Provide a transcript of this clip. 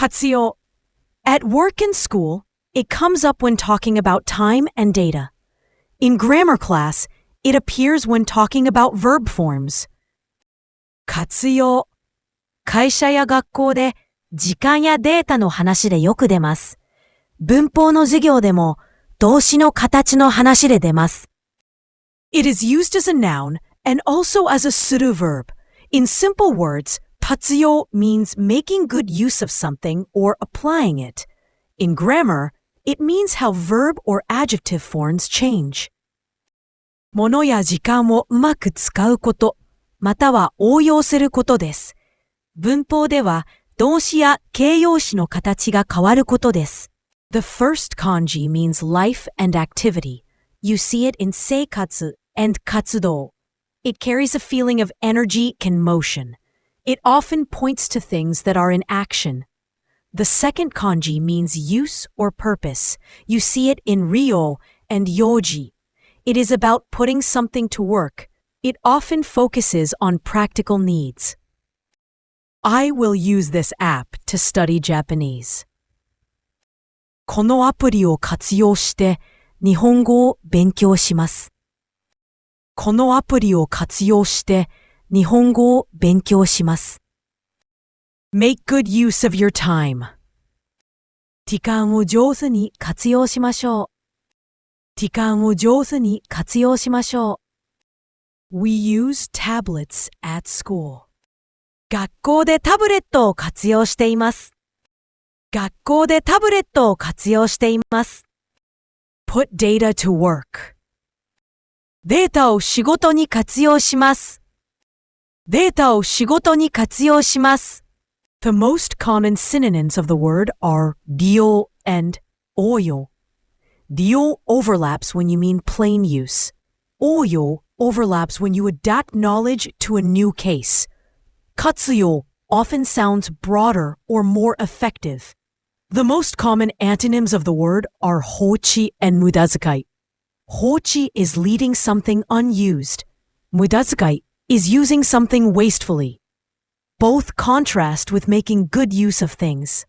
かつよう. At work and school, it comes up when talking about time and data. In grammar class, it appears when talking about verb forms. 活用。会社や学校で時間やデータの話でよく出ます。文法の授業でも動詞の形の話で出ます。It is used as a noun and also as a pseudo verb. In simple words, 活用 means making good use of something or applying it. In grammar, it means how verb or adjective forms change. 物や時間をうまく使うこと、または応用することです。文法では動詞や形容詞の形が変わることです。The first kanji means life and activity. You see it in seikatsu and katsudo. It carries a feeling of energy and motion. It often points to things that are in action. The second kanji means use or purpose. You see it in ryo and yoji. It is about putting something to work. It often focuses on practical needs. I will use this app to study Japanese. このアプリを活用して日本語を勉強します。このアプリを活用して日本語を勉強します。Make good use of your time. 時間を上手に活用しましょう。時間を上手に活用しましょう。We use tablets at school. 学校でタブレットを活用しています。学校でタブレットを活用しています。Put data to work. データを仕事に活用します。データを仕事に活用します。The most common synonyms of the word are 利用 and 応用。利用 overlaps when you mean plain use. 応用 overlaps when you adapt knowledge to a new case. 活用 often sounds broader or more effective. The most common antonyms of the word are 放置 and 無駄遣い. 放置 is leaving something unused. 無駄遣い is using something wastefully. Both contrast with making good use of things.